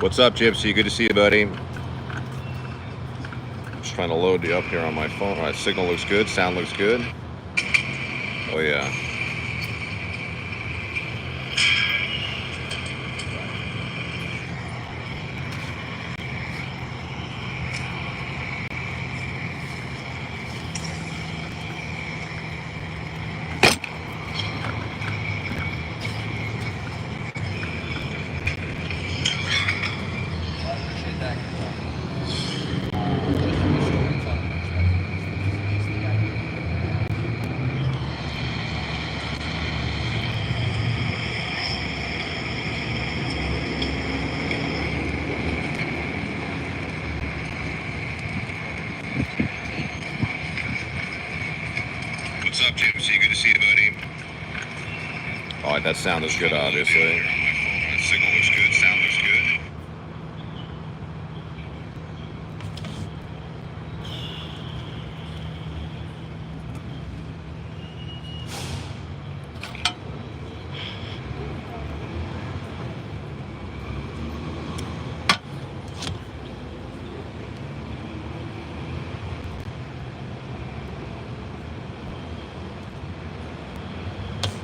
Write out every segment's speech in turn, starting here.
What's up, Gypsy? Good to see you, buddy. Just trying to load you up here on my phone. All right, signal looks good. Sound looks good. Oh, yeah. What's up, Gypsy? Good to see you, buddy. All right, that sound is good, obviously. Signal looks good. Sound looks good.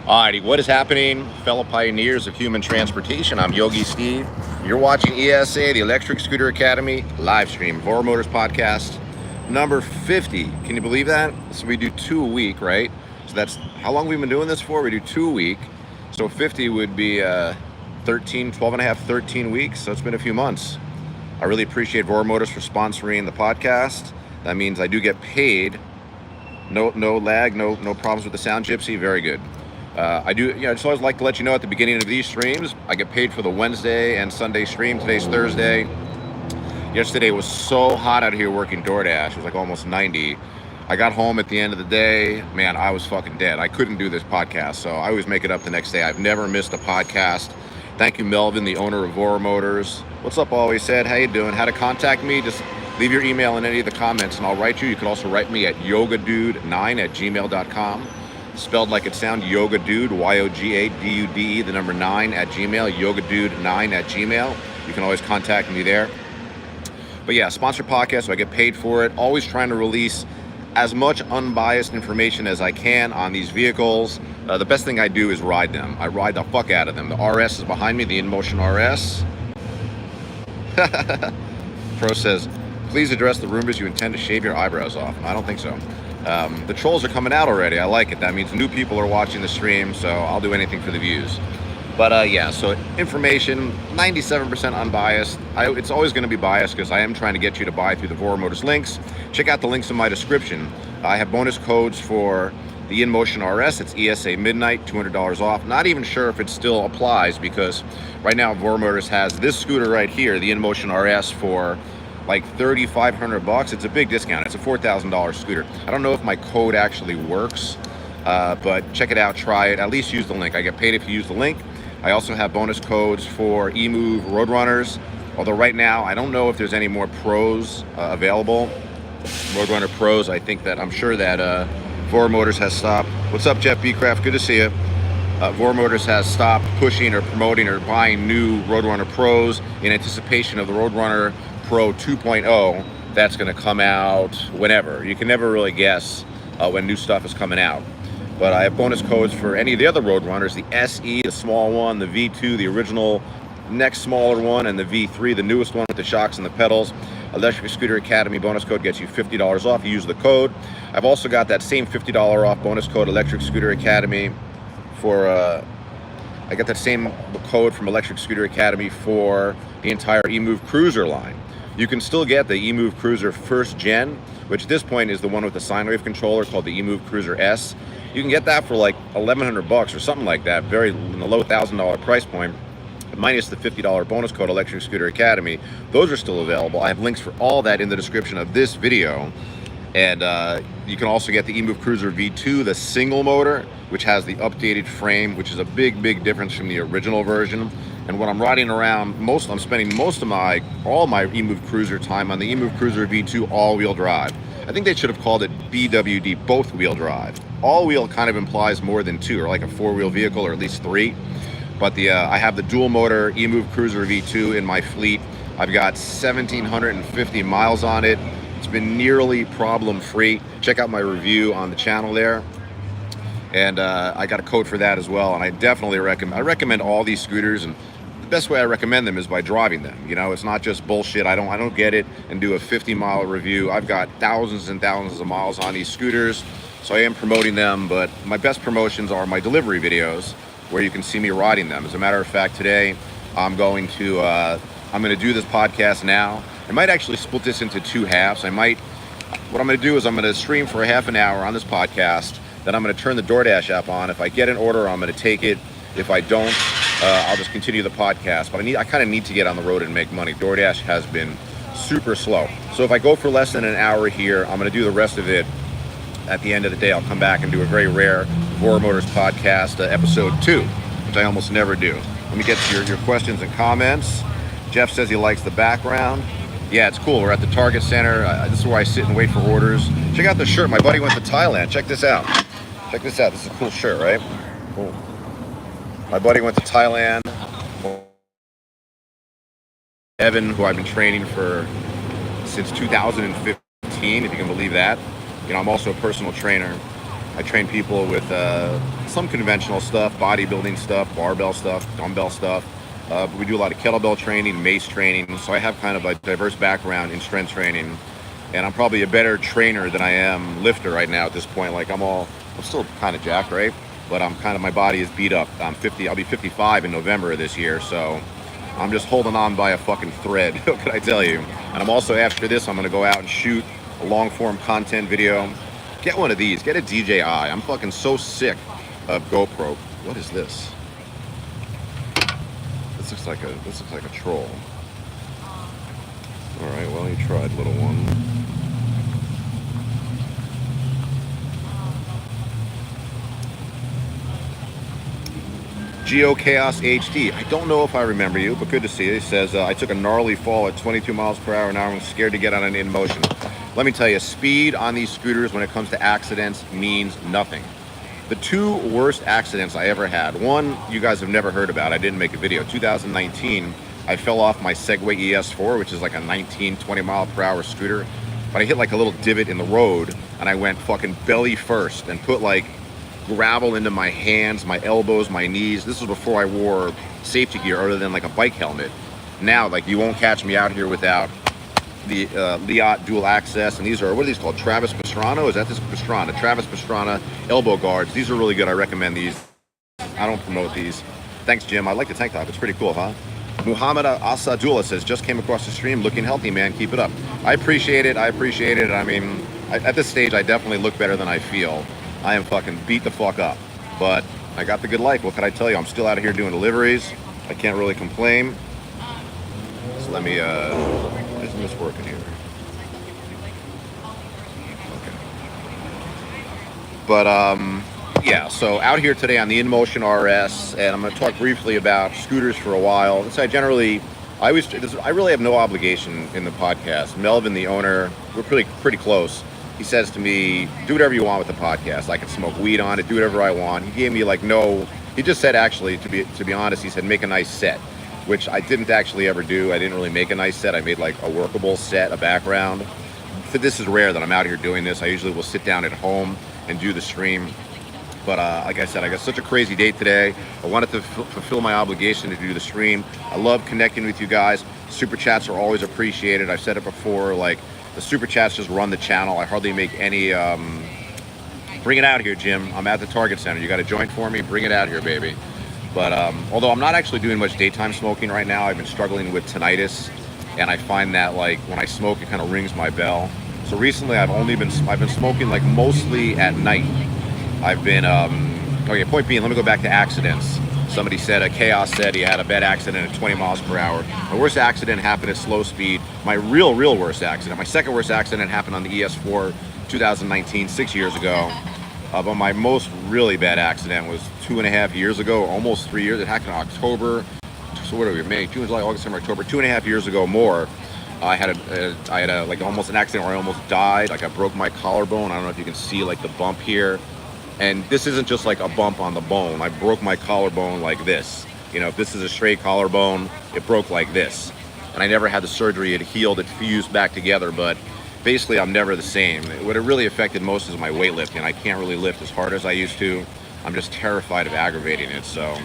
Alrighty, what is happening, fellow pioneers of human transportation? I'm Yogi Steve. You're watching ESA, the Electric Scooter Academy live stream, Voromotors Podcast number 50. Can you believe that? So we do 2 a week, right? So that's how long we've been doing this for? We do 2 a week. So 50 would be 12 and a half, 13 weeks. So it's been a few months. I really appreciate Voromotors for sponsoring the podcast. That means I do get paid. No lag, no problems with the sound, Gypsy. Very good. I just always like to let you know at the beginning of these streams, I get paid for the Wednesday and Sunday stream. Today's Thursday. Yesterday was so hot out here working DoorDash. It was like almost 90. I got home at the end of the day. Man, I was fucking dead. I couldn't do this podcast, so I always make it up the next day. I've never missed a podcast. Thank you, Melvin, the owner of Voromotors. What's up, Always Said? How you doing? How to contact me? Just leave your email in any of the comments, and I'll write you. You can also write me at yogadude9@gmail.com. Spelled like it sounds, Yogadude, YOGADUDE, the number 9 at Gmail, Yogadude9 at Gmail. You can always contact me there. But yeah, sponsored podcast, so I get paid for it. Always trying to release as much unbiased information as I can on these vehicles. The best thing I do is ride them. I ride the fuck out of them. The RS is behind me, the InMotion RS. Pro says, please address the rumors you intend to shave your eyebrows off. I don't think so. The trolls are coming out already. I like it. That means new people are watching the stream, so I'll do anything for the views. But yeah, so information, 97% unbiased. It's always going to be biased because I am trying to get you to buy through the Voromotors links. Check out the links in my description. I have bonus codes for the InMotion RS. It's ESA Midnight, $200 off. Not even sure if it still applies because right now Voromotors has this scooter right here, the InMotion RS, for like $3,500. It's a big discount. It's a $4,000 scooter. I don't know if my code actually works, but check it out, try it. At least use the link. I get paid if you use the link. I also have bonus codes for EMOVE Roadrunners, although right now I don't know if there's any more pros available. Roadrunner Pros, I'm sure that Voromotors has stopped. What's up, Jeff Beecraft? Good to see you. Voromotors has stopped pushing or promoting or buying new Roadrunner Pros in anticipation of the Roadrunner Pro 2.0 that's going to come out whenever. You can never really guess when new stuff is coming out. But I have bonus codes for any of the other Roadrunners, the SE, the small one, the V2, the original next smaller one, and the V3, the newest one with the shocks and the pedals. Electric Scooter Academy bonus code gets you $50 off. You use the code. I've also got that same $50 off bonus code, Electric Scooter Academy, for I got that same code from Electric Scooter Academy for the entire EMOVE Cruiser line. You can still get the EMOVE Cruiser First Gen, which at this point is the one with the sine wave controller called the EMOVE Cruiser S. You can get that for like $1,100 or something like that, very in the low $1,000 price point, minus the $50 bonus code Electric Scooter Academy. Those are still available. I have links for all that in the description of this video. And you can also get the EMOVE Cruiser V2, the single motor, which has the updated frame, which is a big difference from the original version. And when I'm riding around, I'm spending all my EMOVE Cruiser time on the EMOVE Cruiser V2 all-wheel drive. I think they should have called it BWD, both wheel drive. All-wheel kind of implies more than two, or like a four-wheel vehicle, or at least three. But I have the dual motor EMOVE Cruiser V2 in my fleet. I've got 1,750 miles on it. It's been nearly problem-free. Check out my review on the channel there. And I got a code for that as well. And I definitely recommend all these scooters. And the best way I recommend them is by driving them. You know, it's not just bullshit. I don't get it and do a 50-mile review. I've got thousands and thousands of miles on these scooters, so I am promoting them. But my best promotions are my delivery videos, where you can see me riding them. As a matter of fact, today I'm going to do this podcast now. I might actually split this into two halves. What I'm going to do is I'm going to stream for a half an hour on this podcast. Then I'm going to turn the DoorDash app on. If I get an order, I'm going to take it. If I don't, I'll just continue the podcast. But I kind of need to get on the road and make money. DoorDash has been super slow. So if I go for less than an hour here, I'm going to do the rest of it. At the end of the day, I'll come back and do a very rare Voromotors Podcast episode 2, which I almost never do. Let me get to your questions and comments. Jeff says he likes the background. Yeah, it's cool. We're at the Target Center. This is where I sit and wait for orders. Check out this shirt. My buddy went to Thailand. Check this out. Check this out. This is a cool shirt, right? Cool. My buddy went to Thailand. Evan, who I've been training for since 2015, if you can believe that. You know, I'm also a personal trainer. I train people with some conventional stuff, bodybuilding stuff, barbell stuff, dumbbell stuff. But we do a lot of kettlebell training, mace training. So I have kind of a diverse background in strength training. And I'm probably a better trainer than I am lifter right now at this point. Like I'm still kind of jacked, right? But my body is beat up. I'm 50, I'll be 55 in November of this year. So I'm just holding on by a fucking thread. What can I tell you? And I'm also, after this, I'm gonna go out and shoot a long form content video. Get one of these, get a DJI. I'm fucking so sick of GoPro. What is this? This looks like a troll. All right, well, you tried, little one. Geo Chaos HD. I don't know if I remember you, but good to see you. He says, I took a gnarly fall at 22 miles per hour, now I'm scared to get on an InMotion. Let me tell you, speed on these scooters when it comes to accidents means nothing. The two worst accidents I ever had, one you guys have never heard about, I didn't make a video. 2019, I fell off my Segway ES4, which is like a 19, 20 mile per hour scooter. But I hit like a little divot in the road and I went fucking belly first and put like gravel into my hands, my elbows, my knees. This was before I wore safety gear other than like a bike helmet. Now, like, you won't catch me out here without the Liat dual access, and these are, what are these called? Travis Pastrana? Is that this Pastrana? Travis Pastrana elbow guards. These are really good. I recommend these. I don't promote these. Thanks, Jim. I like the tank top. It's pretty cool, huh? Muhammad Asadullah says, just came across the stream looking healthy, man. Keep it up. I appreciate it. I mean, at this stage, I definitely look better than I feel. I am fucking beat the fuck up. But I got the good life. What can I tell you? I'm still out here doing deliveries. I can't really complain. So let me, isn't this working here? Okay. But, yeah, so out here today on the InMotion RS, and I'm going to talk briefly about scooters for a while. So I really have no obligation in the podcast. Melvin, the owner, we're pretty close. He says to me, do whatever you want with the podcast. I can smoke weed on it, do whatever I want. He gave me like he just said, actually, to be honest, he said, make a nice set, which I didn't actually ever do. I didn't really make a nice set. I made like a workable set, a background. This is rare that I'm out here doing this. I usually will sit down at home and do the stream. But like I said, I got such a crazy day today. I wanted to fulfill my obligation to do the stream. I love connecting with you guys. Super chats are always appreciated. I've said it before, like, the super chats just run the channel. I hardly make any, bring it out here, Jim. I'm at the Target Center. You got a joint for me? Bring it out here, baby. But although I'm not actually doing much daytime smoking right now, I've been struggling with tinnitus. And I find that, like, when I smoke, it kind of rings my bell. So recently I've been smoking like mostly at night. I've been, okay, point being, let me go back to accidents. Somebody said, Chaos said he had a bad accident at 20 miles per hour. My worst accident happened at slow speed. My real worst accident, my second worst accident happened on the ES4 2019, 6 years ago. But my most really bad accident was 2.5 years ago, almost 3 years. It happened in October. So what are we, May, June, July, August, September, October, 2.5 years ago more. I had like almost an accident where I almost died. Like I broke my collarbone. I don't know if you can see like the bump here. And this isn't just like a bump on the bone. I broke my collarbone like this. You know, if this is a straight collarbone, it broke like this. And I never had the surgery, it healed, it fused back together, but basically I'm never the same. What it really affected most is my weightlifting. I can't really lift as hard as I used to. I'm just terrified of aggravating it, so.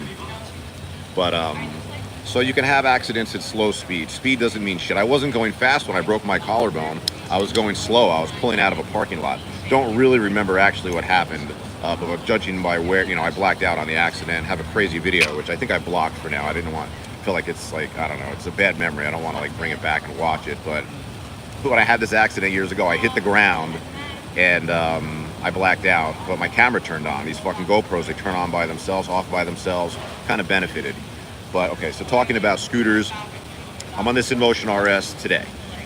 So you can have accidents at slow speed. Speed doesn't mean shit. I wasn't going fast when I broke my collarbone. I was going slow. I was pulling out of a parking lot. Don't really remember actually what happened, but judging by where, you know, I blacked out on the accident, have a crazy video, which I think I blocked for now. I didn't want, feel like it's like, I don't know, it's a bad memory. I don't want to like bring it back and watch it, but when I had this accident years ago, I hit the ground and I blacked out, but my camera turned on. These fucking GoPros, they turn on by themselves, off by themselves, kind of benefited. But okay, so talking about scooters, I'm on this InMotion RS today.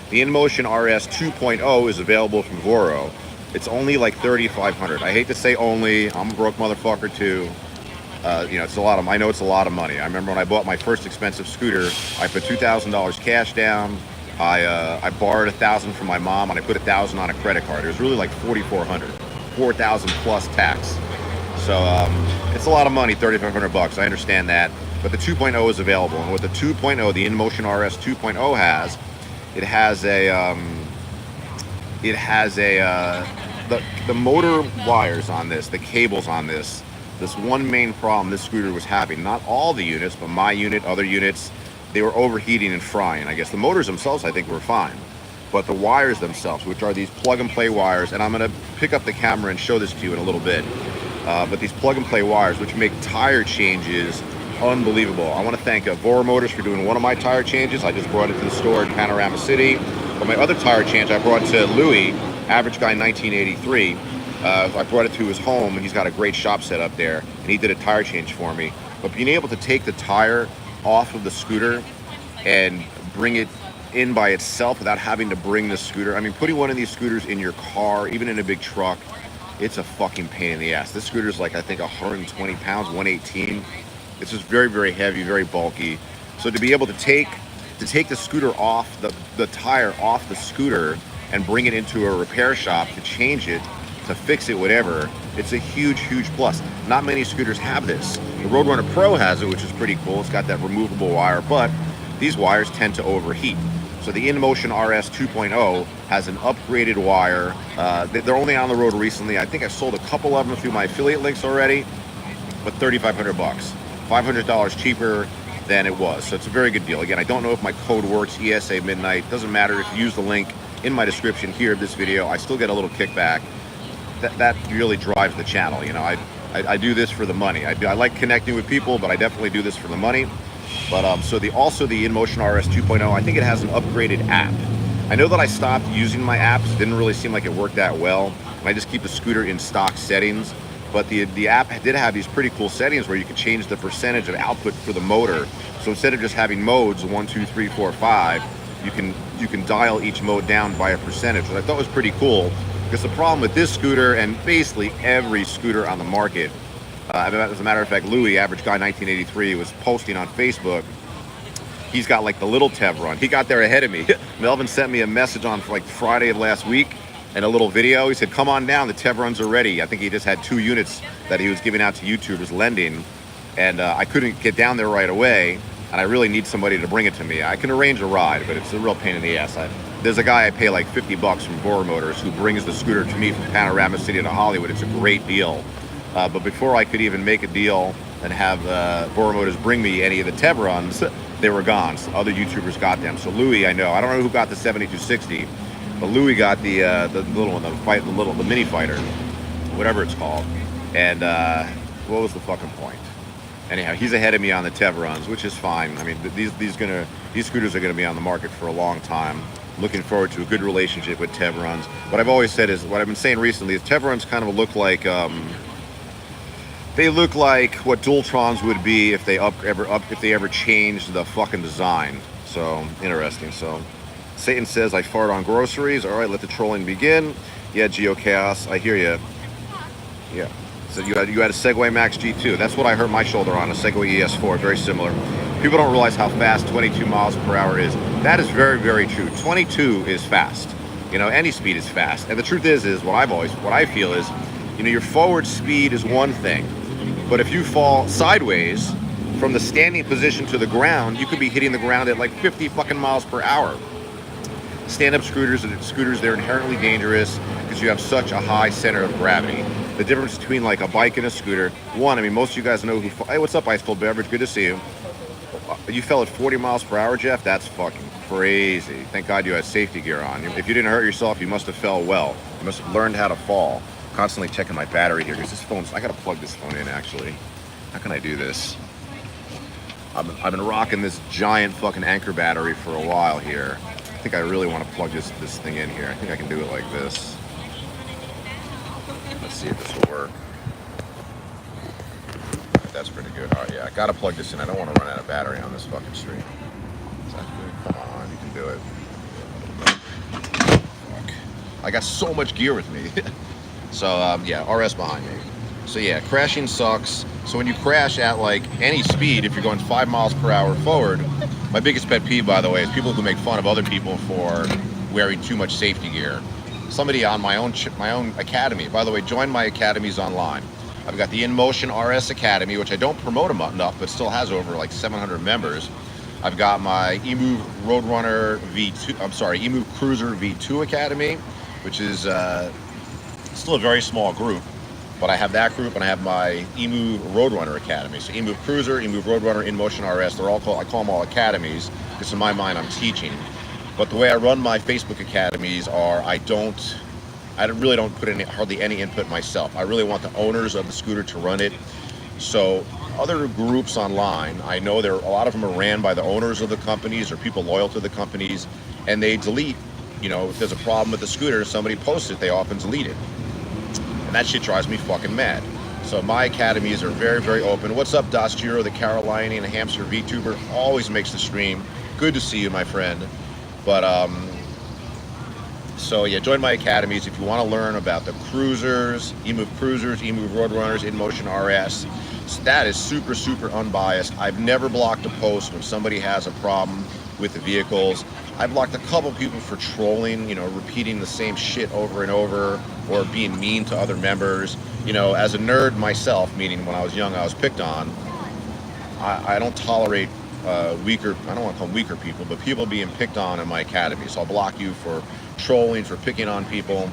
The InMotion RS 2.0 is available from Voro. It's only like $3,500. I hate to say only, I'm a broke motherfucker too. You know, it's a lot of, I know it's a lot of money. I remember when I bought my first expensive scooter, I put $2,000 cash down. I borrowed $1,000 from my mom and I put $1,000 on a credit card. It was really like $4,400, $4,000 plus tax. So it's a lot of money, $3,500. I understand that. But the 2.0 is available, and what the 2.0, the InMotion RS 2.0 has, the motor wires on this, the cables on this one main problem this scooter was having. Not all the units, but my unit, other units, they were overheating and frying. I guess the motors themselves, I think, were fine, but the wires themselves, which are these plug-and-play wires, and I'm going to pick up the camera and show this to you in a little bit. But these plug-and-play wires, which make tire changes unbelievable. I want to thank Voromotors for doing one of my tire changes. I just brought it to the store in Panorama City. But my other tire change, I brought to Louis, average guy 1983. I brought it to his home, and he's got a great shop set up there, and he did a tire change for me. But being able to take the tire off of the scooter and bring it in by itself without having to bring the scooter. I mean, putting one of these scooters in your car, even in a big truck, it's a fucking pain in the ass. This scooter's like, I think 120 pounds, 118. It's just very, very heavy, very bulky. So to be able to take the scooter off, the tire off the scooter and bring it into a repair shop to change it, to fix it, whatever, it's a huge, huge plus. Not many scooters have this. The Roadrunner Pro has it, which is pretty cool. It's got that removable wire, but these wires tend to overheat. So the InMotion RS 2.0 has an upgraded wire. They're only on the road recently. I think I've sold a couple of them through my affiliate links already, but $3,500. $500 cheaper than it was. So it's a very good deal. Again, I don't know if my code works, ESA Midnight. Doesn't matter if you use the link in my description here of this video. I still get a little kickback. That really drives the channel. You know, I do this for the money. I like connecting with people, but I definitely do this for the money. But also the InMotion RS 2.0, I think it has an upgraded app. I know that I stopped using my apps. It didn't really seem like it worked that well. And I just keep the scooter in stock settings. But the app did have these pretty cool settings where you could change the percentage of output for the motor. So instead of just having modes 1, 2, 3, 4, 5, you can dial each mode down by a percentage, which I thought was pretty cool. Because the problem with this scooter and basically every scooter on the market, as a matter of fact, Louis, average guy 1983, was posting on Facebook. He's got like the little Teverun. He got there ahead of me. Melvin sent me a message on like Friday of last week and a little video. He said, come on down, the Teveruns are ready. I think he just had 2 units that he was giving out to YouTubers, lending, and I couldn't get down there right away, and I really need somebody to bring it to me. I can arrange a ride, but it's a real pain in the ass. There's a guy I pay like $50 from Voromotors who brings the scooter to me from Panorama City to Hollywood. It's a great deal. But before I could even make a deal and have Voromotors bring me any of the Teveruns, they were gone. So other YouTubers got them. So Louis, I know. I don't know who got the 7260, but Louis got the little one, the mini fighter, whatever it's called. And what was the fucking point? Anyhow, he's ahead of me on the Teveruns, which is fine. I mean, these scooters are gonna be on the market for a long time. Looking forward to a good relationship with Teveruns. What I've always said is, what I've been saying recently is Teveruns kind of look like they look like what Dualtrons would be if they ever changed the fucking design. So interesting. So Satan says I fart on groceries. All right, let the trolling begin. Yeah, GeoChaos, I hear you. Yeah. So you had a Segway Max G2. That's what I hurt my shoulder on, a Segway ES4, very similar. People don't realize how fast 22 miles per hour is. That is very, very true. 22 is fast. You know, any speed is fast. And the truth is what I feel is, you know, your forward speed is one thing, but if you fall sideways, from the standing position to the ground, you could be hitting the ground at like 50 fucking miles per hour. Stand-up scooters, they're inherently dangerous because you have such a high center of gravity. The difference between like a bike and a scooter, one, I mean, most of you guys know who, hey, what's up, Ice Cold Beverage? Good to see you. You fell at 40 miles per hour, Jeff? That's fucking crazy. Thank God you had safety gear on. If you didn't hurt yourself, you must have fell well. You must have learned how to fall. Constantly checking my battery here because this phone's, I gotta plug this phone in actually. How can I do this? I've been rocking this giant fucking Anchor battery for a while here. I think I really want to plug this thing in here. I think I can do it like this. Let's see if this will work. That's pretty good. All right, yeah, I gotta plug this in. I don't want to run out of battery on this fucking stream. Is that good? Come on, you can do it. Fuck. I got so much gear with me. So, yeah, RS behind me. So yeah, crashing sucks. So when you crash at like any speed, if you're going 5 miles per hour forward, my biggest pet peeve, by the way, is people who make fun of other people for wearing too much safety gear. Somebody on my own academy, by the way, join my academies online. I've got the InMotion RS Academy, which I don't promote enough, but still has over like 700 members. I've got my EMOVE Roadrunner V2, EMOVE Cruiser V2 Academy, which is still a very small group. But I have that group, and I have my EMOVE Roadrunner Academy. So EMOVE Cruiser, EMOVE Roadrunner, InMotion RS, they're all I call them all academies, because in my mind I'm teaching. But the way I run my Facebook academies are I really don't put in hardly any input myself. I really want the owners of the scooter to run it. So other groups online, I know a lot of them are ran by the owners of the companies or people loyal to the companies, and they delete, if there's a problem with the scooter, somebody posts it, they often delete it. And that shit drives me fucking mad. So my academies are very, very open. What's up, Das Giro, the Carolinian hamster VTuber? Always makes the stream. Good to see you, my friend. But, so yeah, join my academies if you want to learn about the cruisers, EMOVE Cruisers, EMOVE Roadrunners, InMotion RS. So that is super, super unbiased. I've never blocked a post when somebody has a problem with the vehicles. I blocked a couple people for trolling, repeating the same shit over and over, or being mean to other members. As a nerd myself, meaning when I was young I was picked on, I don't tolerate weaker, I don't want to call them weaker people, but people being picked on in my academy. So I'll block you for trolling, for picking on people.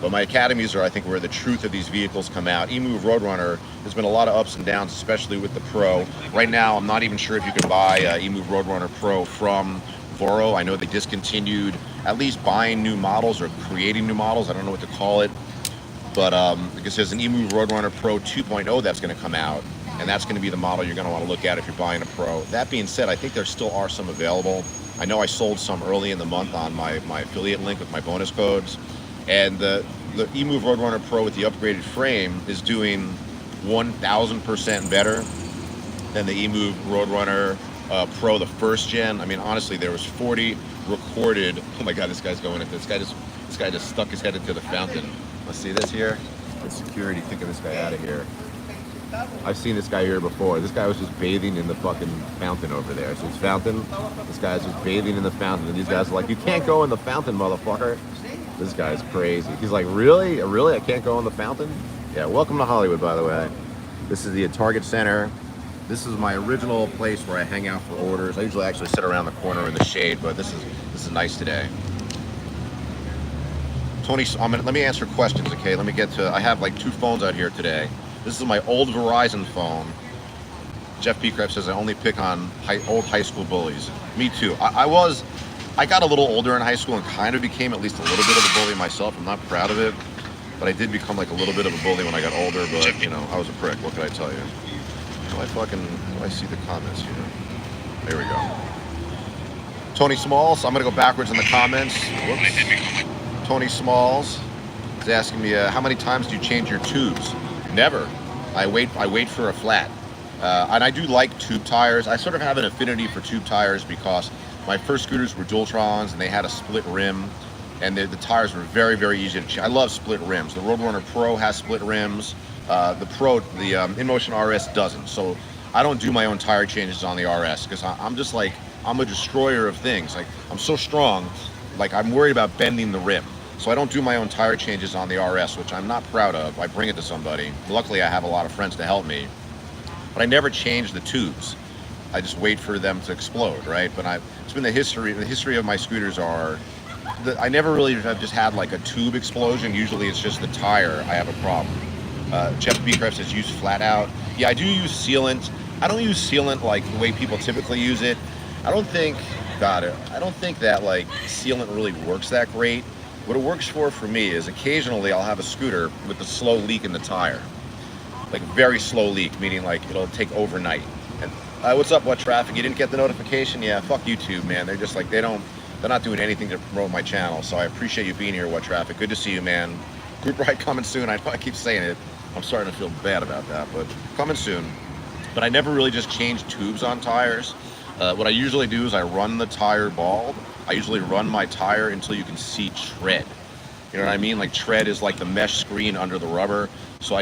But my academies are, I think, where the truth of these vehicles come out. EMOVE Roadrunner, there's been a lot of ups and downs, especially with the Pro. Right now, I'm not even sure if you can buy EMOVE Roadrunner Pro from Voro. I know they discontinued at least buying new models or creating new models. I don't know what to call it. But because there's an EMOVE Roadrunner Pro 2.0 that's going to come out, and that's going to be the model you're going to want to look at if you're buying a Pro. That being said, I think there still are some available. I know I sold some early in the month on my affiliate link with my bonus codes. And the EMOVE Roadrunner Pro with the upgraded frame is doing 1,000% better than the EMOVE Roadrunner Pro, the first gen. I mean, honestly, there was 40 recorded. Oh my God, this guy's going at this. This guy just stuck his head into the fountain. Let's see this here. Let security kick this guy out of here. I've seen this guy here before. This guy was just bathing in the fucking fountain over there. So it's fountain. This guy's just bathing in the fountain, and these guys are like, "You can't go in the fountain, motherfucker." This guy's crazy. He's like, "Really? Really? I can't go in the fountain?" Yeah. Welcome to Hollywood, by the way. This is the Target Center. This is my original place where I hang out for orders. I usually actually sit around the corner in the shade, but this is nice today. Tony, let me answer questions, okay? Let me get to. I have like 2 phones out here today. This is my old Verizon phone. Jeff P. Krebs says I only pick on old high school bullies. Me too. I got a little older in high school and kind of became at least a little bit of a bully myself. I'm not proud of it, but I did become like a little bit of a bully when I got older. But I was a prick. What can I tell you? How do I see the comments here? There we go. Tony Smalls. I'm gonna go backwards in the comments. Whoops. Tony Smalls is asking me how many times do you change your tubes? Never. I wait for a flat. And I do like tube tires. I sort of have an affinity for tube tires because my first scooters were Dualtrons and they had a split rim, and the tires were very, very easy to change. I love split rims. The Roadrunner Pro has split rims. The InMotion RS doesn't. So I don't do my own tire changes on the RS because I'm just like, I'm a destroyer of things. Like, I'm so strong, like I'm worried about bending the rim. So I don't do my own tire changes on the RS, which I'm not proud of. I bring it to somebody. Luckily, I have a lot of friends to help me. But I never change the tubes. I just wait for them to explode, right? But it's been the history of my scooters are, I never really have just had like a tube explosion. Usually it's just the tire I have a problem. Jeff Beecraft says use flat out. Yeah, I do use sealant. I don't use sealant like the way people typically use it. I don't think that like sealant really works that great. What it works for me is occasionally I'll have a scooter with a slow leak in the tire. Like very slow leak, meaning like it'll take overnight. And what's up, what traffic? You didn't get the notification? Yeah, fuck YouTube, man. They're just like, they're not doing anything to promote my channel. So I appreciate you being here, what traffic. Good to see you, man. Group ride coming soon. I keep saying it. I'm starting to feel bad about that, but coming soon. But I never really just change tubes on tires. What I usually do is I run the tire bald. I usually run my tire until you can see tread. You know what I mean? Like tread is like the mesh screen under the rubber. So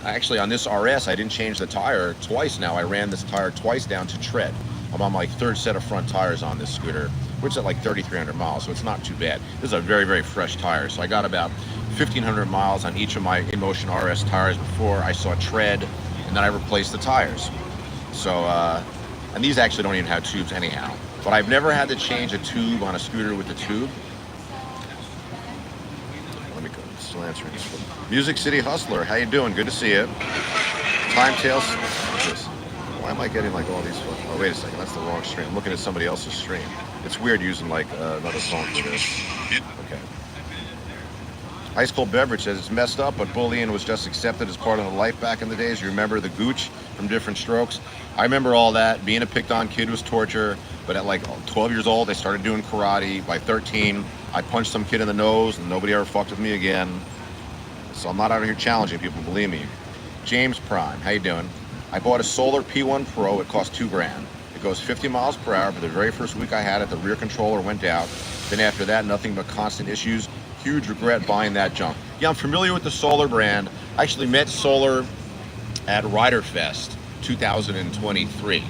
actually on this RS, I didn't change the tire twice now. I ran this tire twice down to tread. I'm on my third set of front tires on this scooter, which is at like 3,300 miles, so it's not too bad. This is a very, very fresh tire. So I got about 1,500 miles on each of my InMotion RS tires before I saw tread, and then I replaced the tires. So, and these actually don't even have tubes anyhow. But I've never had to change a tube on a scooter with a tube. Let me go, still answering this one. Music City Hustler, how you doing? Good to see you. Time Tales, what's this? Why am I getting like all these? Oh, wait a second, that's the wrong stream. I'm looking at somebody else's stream. It's weird using like another phone for this. Okay. Ice Cold Beverage says it's messed up, but bullying was just accepted as part of the life back in the days. You remember the gooch from Different Strokes? I remember all that. Being a picked on kid was torture, but at like 12 years old, I started doing karate. By 13, I punched some kid in the nose, and nobody ever fucked with me again. So I'm not out here challenging people, believe me. James Prime, how you doing? I bought a Solar P1 Pro. It cost $2,000. It goes 50 miles per hour. For the very first week I had it, the rear controller went out. Then after that, nothing but constant issues. Huge regret buying that junk. Yeah, I'm familiar with the Solar brand. I actually met Solar at Rider Fest 2023.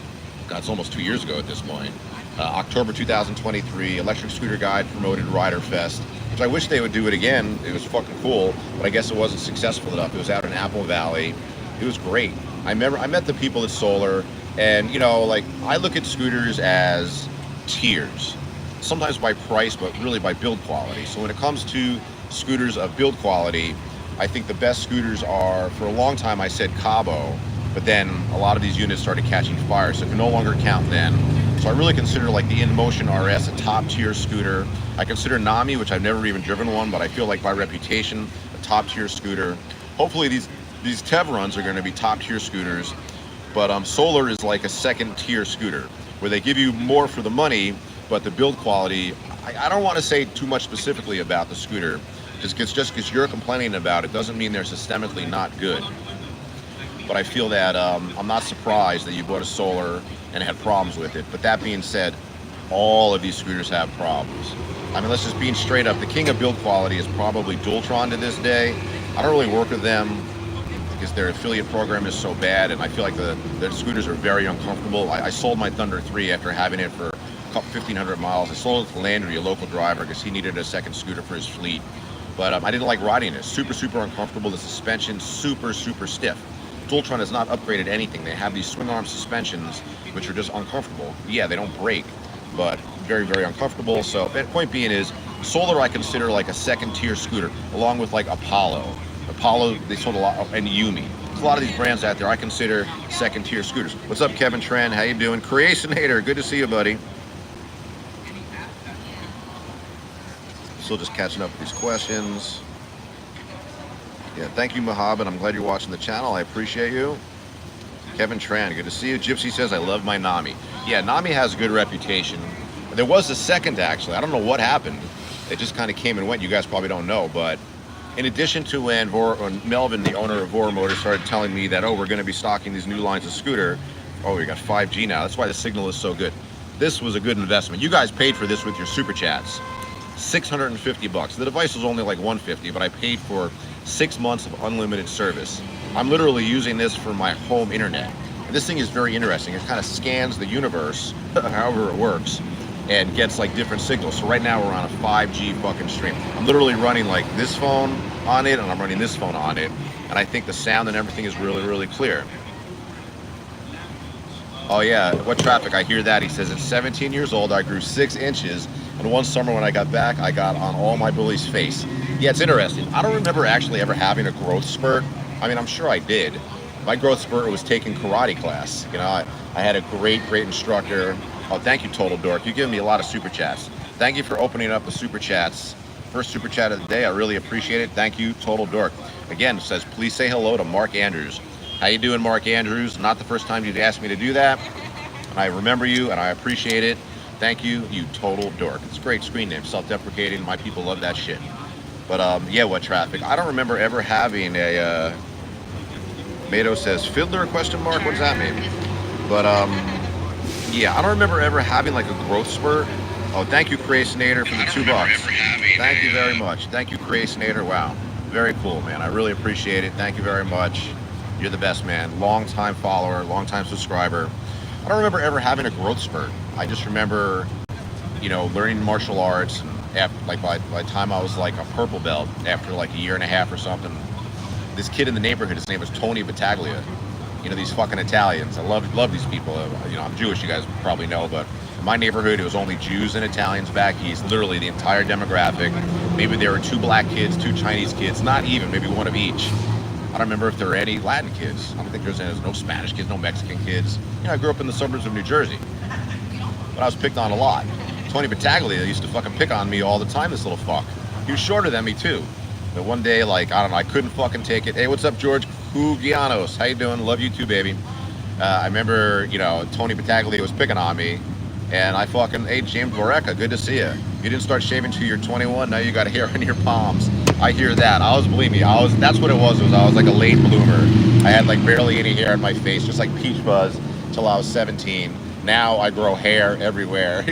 God, it's almost 2 years ago at this point. October 2023, Electric Scooter Guide promoted Rider Fest, which I wish they would do it again. It was fucking cool, but I guess it wasn't successful enough. It was out in Apple Valley. It was great. I met the people at Solar, and you know, like I look at scooters as tiers. Sometimes by price, but really by build quality. So when it comes to scooters of build quality, I think the best scooters are, for a long time I said Cabo, but then a lot of these units started catching fire, so it can no longer count then. So I really consider like the InMotion RS a top tier scooter. I consider Nami, which I've never even driven one, but I feel like by reputation, a top tier scooter. Hopefully these Teveruns are gonna be top tier scooters, but Solar is like a second tier scooter, where they give you more for the money, but the build quality, I don't want to say too much specifically about the scooter. Just because you're complaining about it doesn't mean they're systemically not good. But I feel that I'm not surprised that you bought a Solar and had problems with it. But that being said, all of these scooters have problems. I mean, let's just be straight up. The king of build quality is probably Dualtron to this day. I don't really work with them because their affiliate program is so bad, and I feel like their scooters are very uncomfortable. I sold my Thunder 3 after having it for 1,500 miles. I sold it to Landry, a local driver, because he needed a second scooter for his fleet. But I didn't like riding it. Super, super uncomfortable. The suspension, super, super stiff. Dualtron has not upgraded anything. They have these swing arm suspensions, which are just uncomfortable. Yeah, they don't break, but very, very uncomfortable. So point being is, Solar I consider like a second tier scooter, along with like Apollo. They sold a lot, and Yumi. There's a lot of these brands out there I consider second tier scooters. What's up, Kevin Tran? How you doing? Creationator, good to see you, buddy. Still just catching up with these questions. Yeah, thank you, Mohammed. I'm glad you're watching the channel. I appreciate you. Kevin Tran, good to see you. Gypsy says, I love my Nami. Yeah, Nami has a good reputation. There was a second, actually. I don't know what happened. It just kind of came and went. You guys probably don't know, but in addition to when Melvin, the owner of Voromotors, started telling me that, oh, we're going to be stocking these new lines of scooter. Oh, we got 5G now. That's why the signal is so good. This was a good investment. You guys paid for this with your super chats. $650. The device was only like $150, but I paid for 6 months of unlimited service. I'm literally using this for my home internet. And this thing is very interesting. It kind of scans the universe, however it works, and gets like different signals. So right now we're on a 5G fucking stream. I'm literally running like this phone on it, and I'm running this phone on it. And I think the sound and everything is really, really clear. Oh yeah, what traffic? I hear that. He says, at 17 years old, I grew 6 inches. And one summer when I got back, I got on all my bullies' face. Yeah, it's interesting. I don't remember actually ever having a growth spurt. I mean, I'm sure I did. My growth spurt was taking karate class. You know, I had a great instructor. Oh, thank you, Total Dork. You give me a lot of super chats. Thank you for opening up the super chats. First super chat of the day. I really appreciate it. Thank you, Total Dork. Again, it says, please say hello to Mark Andrews. How you doing, Mark Andrews? Not the first time you'd asked me to do that. I remember you and I appreciate it. Thank you, you total dork. It's a great screen name, self-deprecating. My people love that shit. But yeah, what traffic? I don't remember ever having a, Mato says, Fiddler, question mark? What does that mean? But yeah, I don't remember ever having like a growth spurt. Oh, thank you, Creationator, for the $2. Thank you very much. Thank you, Creationator. Wow, very cool, man. I really appreciate it. Thank you very much. You're the best, man. Long-time follower, long-time subscriber. I don't remember ever having a growth spurt. I just remember, you know, learning martial arts. After, like by the time I was like a purple belt, after like a year and a half or something, this kid in the neighborhood, his name was Tony Battaglia. You know, these fucking Italians. I love these people. You know, I'm Jewish, you guys probably know, but in my neighborhood, it was only Jews and Italians back east. Literally the entire demographic. Maybe there were 2 black kids, 2 Chinese kids, not even, maybe one of each. I don't remember if there were any Latin kids. I don't think there's no Spanish kids, no Mexican kids. You know, I grew up in the suburbs of New Jersey, but I was picked on a lot. Tony Battaglia used to fucking pick on me all the time, this little fuck. He was shorter than me too. But one day, like, I don't know, I couldn't fucking take it. Hey, what's up, George Kugianos? How you doing? Love you too, baby. I remember, you know, Tony Battaglia was picking on me, and I fucking, hey, James Boreca, good to see you. You didn't start shaving till you're 21, now you got hair on your palms. I hear that. Believe me, that's what it was I was like a late bloomer. I had like barely any hair on my face, just like peach fuzz till I was 17. Now I grow hair everywhere.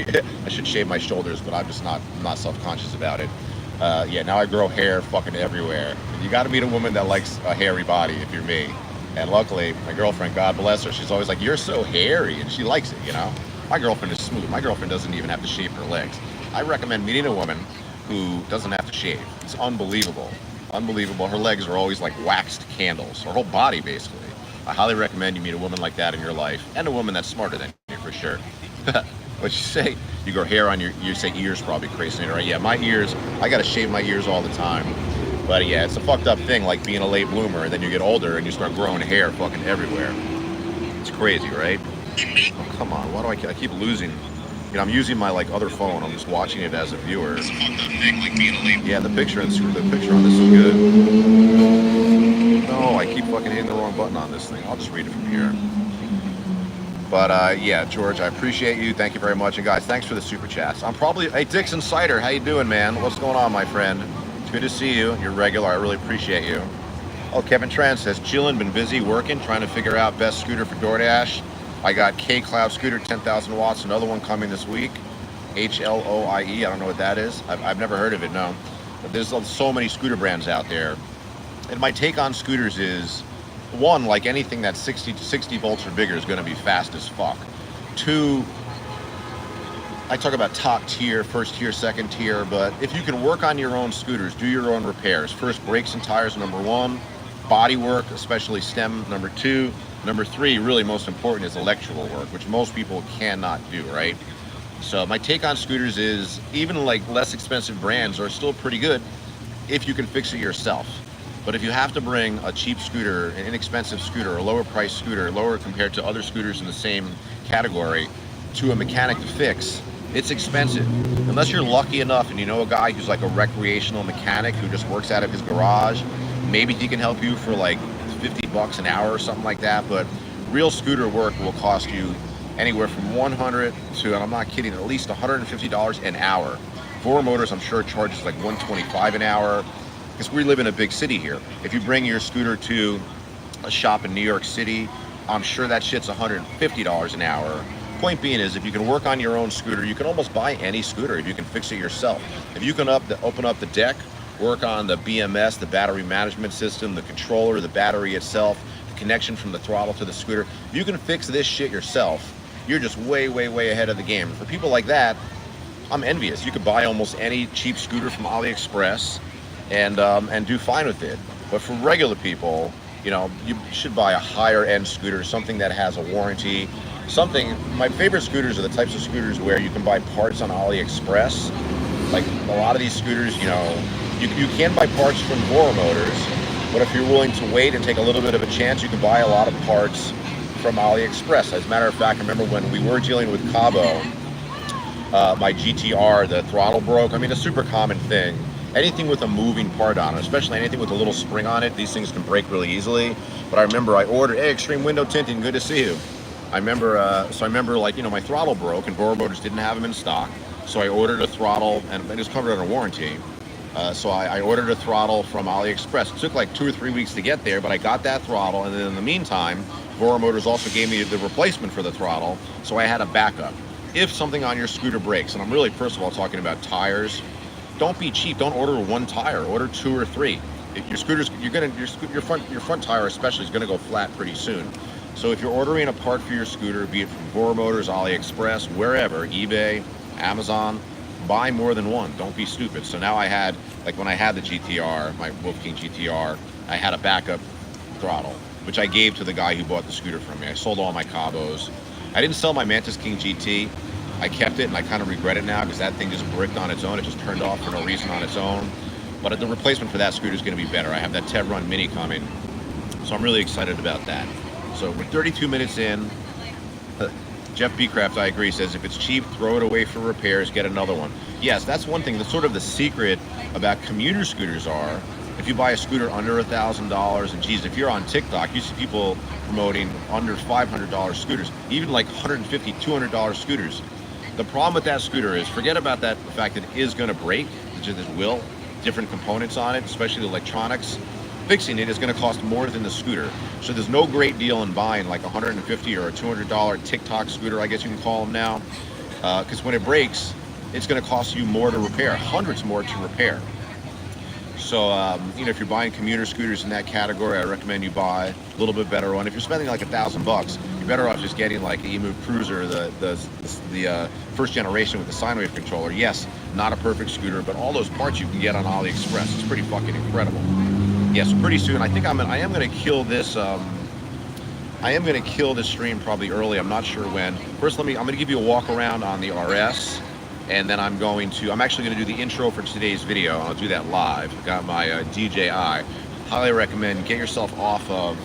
I should shave my shoulders, but I'm just not self-conscious about it. Yeah, now I grow hair fucking everywhere. And you gotta meet a woman that likes a hairy body if you're me. And luckily, my girlfriend, God bless her, she's always like, you're so hairy, and she likes it, you know? My girlfriend is smooth. My girlfriend doesn't even have to shave her legs. I recommend meeting a woman who doesn't have to shave. It's unbelievable. Unbelievable. Her legs are always like waxed candles. Her whole body, basically. I highly recommend you meet a woman like that in your life, and a woman that's smarter than you, for sure. What you say? You grow hair on you say ears probably crazy, right? Yeah, my ears, I gotta shave my ears all the time. But yeah, it's a fucked up thing, like being a late bloomer, and then you get older and you start growing hair fucking everywhere. It's crazy, right? Oh, come on, why do I keep losing? You know, I'm using my like other phone. I'm just watching it as a viewer. It's a fucked up thing, like being a late. Yeah, the picture on this is good. No, I keep fucking hitting the wrong button on this thing. I'll just read it from here. But yeah, George, I appreciate you. Thank you very much. And guys, thanks for the super chats. Hey, Dixon Cider, how you doing, man? What's going on, my friend? It's good to see you. You're regular. I really appreciate you. Oh, Kevin Tran says, chillin', been busy working, trying to figure out best scooter for DoorDash. I got K-Cloud scooter, 10,000 watts, another one coming this week. HLOIE, I don't know what that is. I've never heard of it, no. But there's so many scooter brands out there. And my take on scooters is, one, like anything that's 60 volts or bigger is going to be fast as fuck. Two, I talk about top tier, first tier, second tier, but if you can work on your own scooters, do your own repairs. First, brakes and tires, number 1. Body work, especially stem, number 2. Number 3, really most important, is electrical work, which most people cannot do, right? So my take on scooters is, even like less expensive brands are still pretty good if you can fix it yourself. But if you have to bring a cheap scooter, an inexpensive scooter, a lower price scooter, lower compared to other scooters in the same category, to a mechanic to fix, it's expensive. Unless you're lucky enough and you know a guy who's like a recreational mechanic who just works out of his garage, maybe he can help you for like $50 an hour or something like that. But real scooter work will cost you anywhere from $100 to, and I'm not kidding, at least $150 an hour. Voromotors, I'm sure, charges like $125 an hour, because we live in a big city here. If you bring your scooter to a shop in New York City, I'm sure that shit's $150 an hour. Point being is, if you can work on your own scooter, you can almost buy any scooter if you can fix it yourself. If you can open up the deck, work on the BMS, the battery management system, the controller, the battery itself, the connection from the throttle to the scooter, if you can fix this shit yourself, you're just way, way, way ahead of the game. For people like that, I'm envious. You could buy almost any cheap scooter from AliExpress and do fine with it. But for regular people, you know, you should buy a higher end scooter, something that has a warranty, My favorite scooters are the types of scooters where you can buy parts on AliExpress. Like a lot of these scooters, you know, you can buy parts from Voromotors, but if you're willing to wait and take a little bit of a chance, you can buy a lot of parts from AliExpress. As a matter of fact, I remember when we were dealing with Cabo, my GTR, the throttle broke. I mean, a super common thing. Anything with a moving part on it, especially anything with a little spring on it, these things can break really easily. But I remember I ordered, hey, extreme window tinting, good to see you. I remember, like, you know, my throttle broke and Voromotors didn't have them in stock. So I ordered a throttle, and it was covered under warranty. So I ordered a throttle from AliExpress. It took like 2 or 3 weeks to get there, but I got that throttle. And then in the meantime, Voromotors also gave me the replacement for the throttle. So I had a backup. If something on your scooter breaks, and I'm really, first of all, talking about tires, don't be cheap. Don't order one tire. Order 2 or 3. If your scooter's, your front tire especially is gonna go flat pretty soon. So if you're ordering a part for your scooter, be it from Voromotors, AliExpress, wherever, eBay, Amazon, buy more than one. Don't be stupid. So now I had, like when I had the GTR, my Wolf King GTR, I had a backup throttle, which I gave to the guy who bought the scooter from me. I sold all my Cabos. I didn't sell my Mantis King GT. I kept it, and I kind of regret it now because that thing just bricked on its own. It just turned off for no reason on its own. But the replacement for that scooter is going to be better. I have that Teverun Mini coming, so I'm really excited about that. So we're 32 minutes in. Jeff Beecraft, I agree, says if it's cheap, throw it away for repairs, get another one. Yes, that's one thing. That's sort of the secret about commuter scooters are, if you buy a scooter under $1,000, and geez, if you're on TikTok, you see people promoting under $500 scooters, even like $150, $200 scooters. The problem with that scooter is, forget about that, the fact that it is going to break, which is will, different components on it, especially the electronics. Fixing it is going to cost more than the scooter. So there's no great deal in buying like a $150 or a $200 TikTok scooter, I guess you can call them now. Because when it breaks, it's going to cost you more to repair, hundreds more to repair. So, you know, if you're buying commuter scooters in that category, I recommend you buy a little bit better one. If you're spending like $1,000, you're better off just getting like the EMOVE Cruiser, the first generation with the sine wave controller. Yes, not a perfect scooter, but all those parts you can get on AliExpress. It's pretty fucking incredible. Yes, pretty soon. I think I am going to kill this. I am going to kill this stream probably early. I'm not sure when. First, I'm going to give you a walk around on the RS, and then I'm actually going to do the intro for today's video. I'll do that live. I've got my DJI. Highly recommend get yourself off of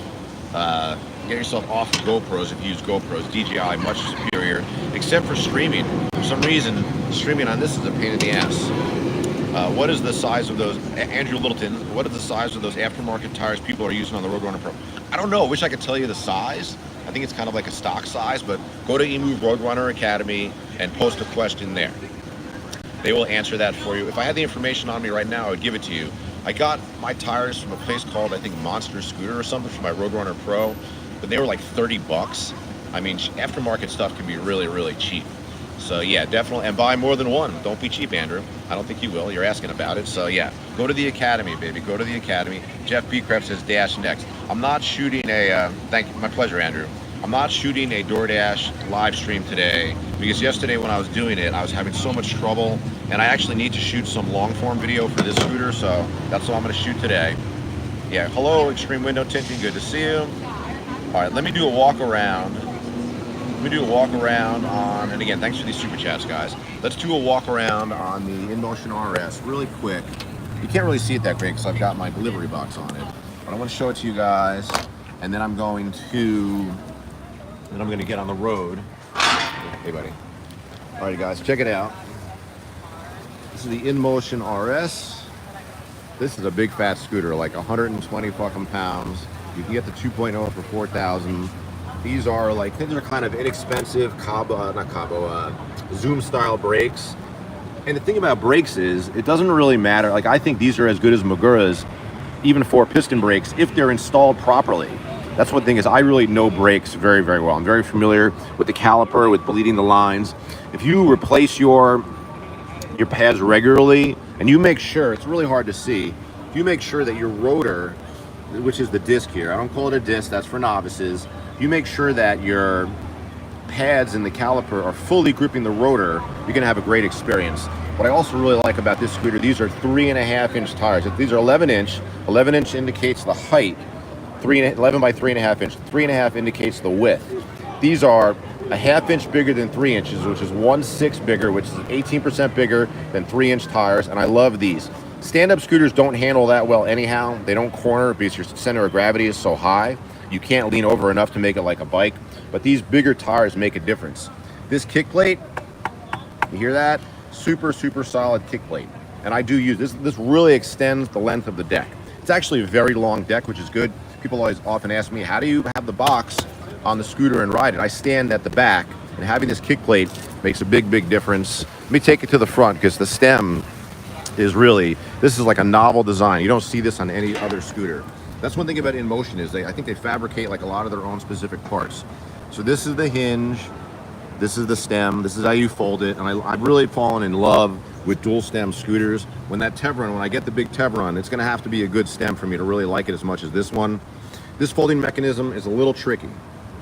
GoPros if you use GoPros. DJI much superior, except for streaming. For some reason, streaming on this is a pain in the ass. What is the size of those, Andrew Littleton, what is the size of those aftermarket tires people are using on the Roadrunner Pro? I don't know, I wish I could tell you the size. I think it's kind of like a stock size, but go to EMOVE Roadrunner Academy and post a question there. They will answer that for you. If I had the information on me right now, I would give it to you. I got my tires from a place called, I think, Monster Scooter or something for my Roadrunner Pro, but they were like 30 bucks. I mean, aftermarket stuff can be really, really cheap. So yeah, definitely, and buy more than one. Don't be cheap, Andrew. I don't think you will. You're asking about it. So yeah, go to the Academy, baby. Go to the Academy. Jeff Beecraft says dash next. I'm not shooting a, thank you, my pleasure, Andrew. I'm not shooting a DoorDash live stream today because yesterday when I was doing it, I was having so much trouble, and I actually need to shoot some long form video for this scooter, so that's what I'm gonna shoot today. Yeah, hello, Extreme Window Tinting, good to see you. All right, let me do a walk around. Let me do a walk around on, and again, thanks for these super chats, guys. Let's do a walk around on the InMotion RS really quick. You can't really see it that great because I've got my delivery box on it, but I want to show it to you guys, and then I'm going to get on the road. Hey, buddy. All right, guys, check it out. This is the InMotion RS. This is a big fat scooter, like 120 fucking pounds. You can get the 2.0 for 4,000. These are kind of inexpensive Zoom style brakes. And the thing about brakes is it doesn't really matter. Like, I think these are as good as Magura's, even for piston brakes, if they're installed properly. That's one thing, is I really know brakes very, very well. I'm very familiar with the caliper, with bleeding the lines. If you replace your pads regularly, and you make sure, it's really hard to see, if you make sure that your rotor, which is the disc here, I don't call it a disc, that's for novices, you make sure that your pads in the caliper are fully gripping the rotor, you're going to have a great experience. What I also really like about this scooter, these are 3.5-inch tires. These are 11-inch. 11-inch indicates the height. 11 by 3.5 inch. 3.5 indicates the width. These are a ½ inch bigger than 3 inches, which is 1/6 bigger, which is 18% bigger than 3-inch tires, and I love these. Stand-up scooters don't handle that well anyhow. They don't corner because your center of gravity is so high. You can't lean over enough to make it like a bike, but these bigger tires make a difference. This kick plate, you hear that? Super, super solid kick plate. And I do use this. This really extends the length of the deck. It's actually a very long deck, which is good. People always often ask me, how do you have the box on the scooter and ride it? I stand at the back, and having this kick plate makes a big, big difference. Let me take it to the front, because the stem is really, this is like a novel design. You don't see this on any other scooter. That's one thing about InMotion is I think they fabricate like a lot of their own specific parts. So this is the hinge, this is the stem, this is how you fold it, and I've really fallen in love with dual stem scooters. When I get the big Teverun, it's gonna have to be a good stem for me to really like it as much as this one. This folding mechanism is a little tricky.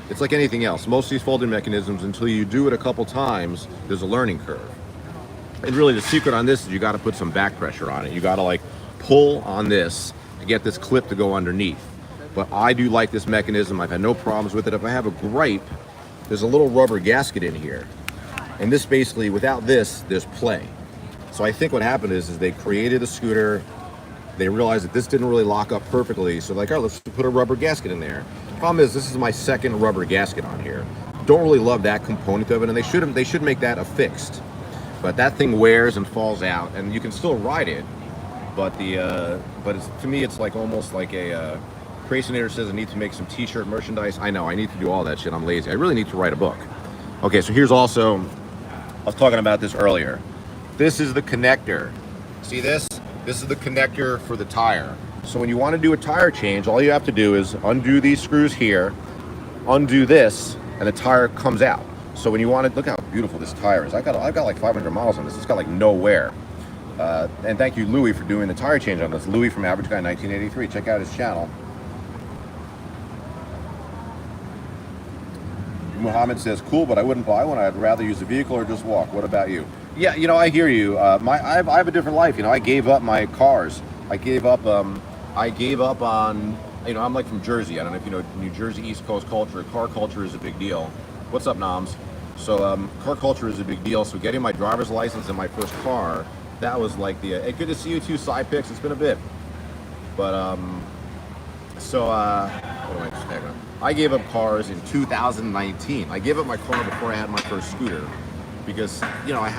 It's like anything else. Most of these folding mechanisms, until you do it a couple times, there's a learning curve. And really the secret on this is you gotta put some back pressure on it. You gotta like pull on this to get this clip to go underneath. But I do like this mechanism. I've had no problems with it. If I have a gripe, there's a little rubber gasket in here. And this basically, without this, there's play. So I think what happened is they created a scooter, they realized that this didn't really lock up perfectly, so like, oh, let's put a rubber gasket in there. Problem is, this is my second rubber gasket on here. Don't really love that component of it, and they should make that a fixed. But that thing wears and falls out, and you can still ride it, but to me, it's like almost like a, Creationator says I need to make some t-shirt merchandise. I know, I need to do all that shit, I'm lazy. I really need to write a book. Okay, so here's also, I was talking about this earlier. This is the connector. See this? This is the connector for the tire. So when you want to do a tire change, all you have to do is undo these screws here, undo this, and the tire comes out. So when you want to, look how beautiful this tire is. I've got like 500 miles on this. It's got like no wear. And thank you, Louis, for doing the tire change on this. Louis from Average Guy 1983. Check out his channel. Muhammad says, cool, but I wouldn't buy one. I'd rather use a vehicle or just walk. What about you? Yeah, you know, I hear you. I have a different life. You know, I gave up my cars. I gave up on, you know, I'm like from Jersey. I don't know if you know New Jersey East Coast culture. Car culture is a big deal. What's up, Noms? So car culture is a big deal. So getting my driver's license in my first car, that was like the, hey, good to see you too, side picks. It's been a bit. But, what do I just have? I gave up cars in 2019. I gave up my car before I had my first scooter because, you know, I've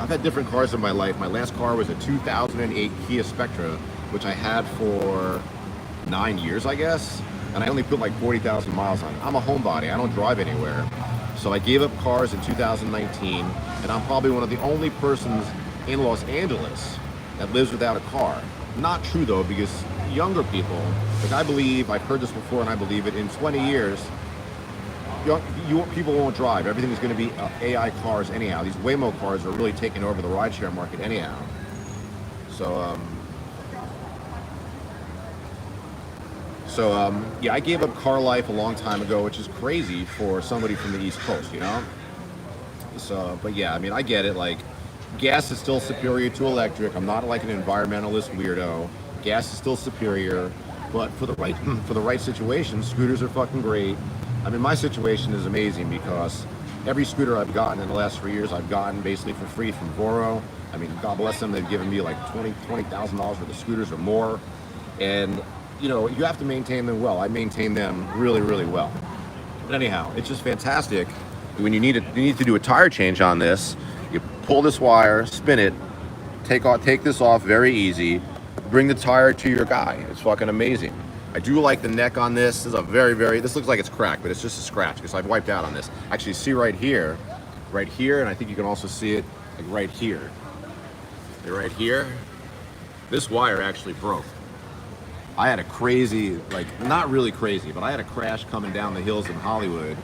had different cars in my life. My last car was a 2008 Kia Spectra, which I had for 9 years, I guess. And I only put like 40,000 miles on it. I'm a homebody, I don't drive anywhere. So I gave up cars in 2019, and I'm probably one of the only persons in Los Angeles that lives without a car. Not true though, because younger people, like I believe, I've heard this before and I believe it, in 20 years, people won't drive. Everything is going to be AI cars anyhow. These Waymo cars are really taking over the rideshare market anyhow. Yeah, I gave up car life a long time ago, which is crazy for somebody from the East Coast, you know? So, but yeah, I mean, I get it, like, gas is still superior to electric. I'm not like an environmentalist weirdo. Gas is still superior, but for the right situation, scooters are fucking great. I mean, my situation is amazing because every scooter I've gotten in the last 3 years, I've gotten basically for free from Voro. I mean, God bless them, they've given me like $20,000 worth of scooters or more. And, you know, you have to maintain them well. I maintain them really, really well. But anyhow, it's just fantastic. When you need to do a tire change on this, you pull this wire, spin it, take this off very easy, bring the tire to your guy. It's fucking amazing. I do like the neck on this. This is a this looks like it's cracked, but it's just a scratch because I've wiped out on this. Actually, see right here, and I think you can also see it like right here. Right here, this wire actually broke. I had a crazy, like not really crazy, but I had a crash coming down the hills in Hollywood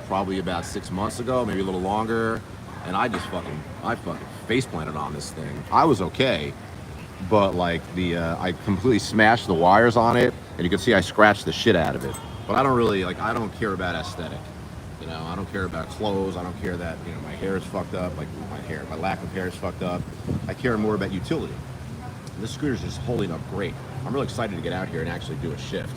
probably about 6 months ago, maybe a little longer, and I fucking face planted on this thing. I was okay, but like I completely smashed the wires on it, and you can see I scratched the shit out of it. But I don't really, like, I don't care about aesthetic. You know, I don't care about clothes. I don't care that, you know, my hair is fucked up, like my lack of hair is fucked up. I care more about utility. And this scooter's just holding up great. I'm really excited to get out here and actually do a shift.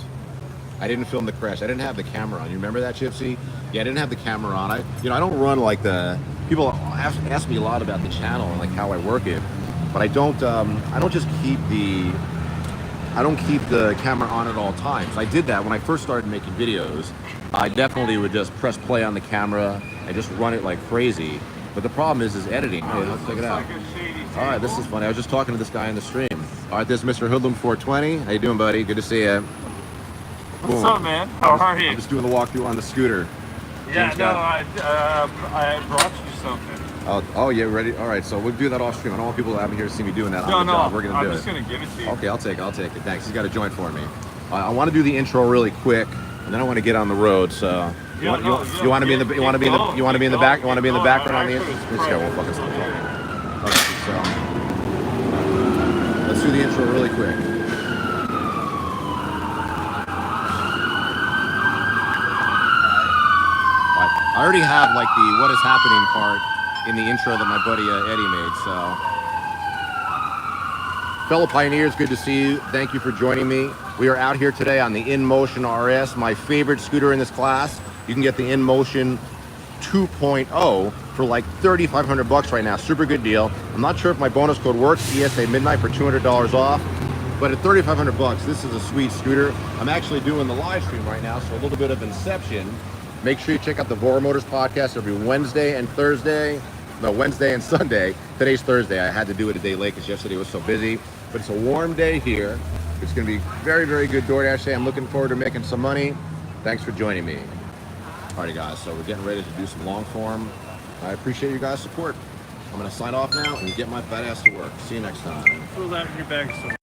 I didn't film the crash. I didn't have the camera on. You remember that, Gypsy? Yeah, I didn't have the camera on. I don't run like the people ask me a lot about the channel and like how I work it, but I don't just keep the camera on at all times. I did that when I first started making videos. I definitely would just press play on the camera and just run it like crazy. But the problem is editing. Hey, let's check it out. All right, this is funny. I was just talking to this guy in the stream. All right, this is Mr. Hoodlum 420. How you doing, buddy? Good to see you. What's up, man? How are you? I'm just doing the walkthrough on the scooter. Yeah, no, I brought you something. Oh, yeah, ready? All right, so we'll do that off stream. I don't want people to have here to see me doing that. No, We're gonna do it. I'm just gonna give it to you. Okay, I'll take it. Thanks. He's got a joint for me. I want to do the intro really quick, and then I want to get on the road. So you want to be in the background on the intro? Let's go. We'll fucking stop talking. Okay, so let's do the intro really quick. I already have like the what is happening part in the intro that my buddy Eddie made. So, fellow pioneers, good to see you. Thank you for joining me. We are out here today on the InMotion RS, my favorite scooter in this class. You can get the InMotion 2.0 for like $3,500 right now. Super good deal. I'm not sure if my bonus code works. ESA Midnight for $200 off. But at $3,500, this is a sweet scooter. I'm actually doing the live stream right now, so a little bit of inception. Make sure you check out the Voromotors Podcast every Wednesday and Thursday. No, Wednesday and Sunday. Today's Thursday. I had to do it a day late because yesterday was so busy. But it's a warm day here. It's going to be very, very good DoorDash day. I'm looking forward to making some money. Thanks for joining me. Alrighty, guys. So we're getting ready to do some long form. I appreciate you guys' support. I'm going to sign off now and get my fat ass to work. See you next time. Throw that in your bag somewhere.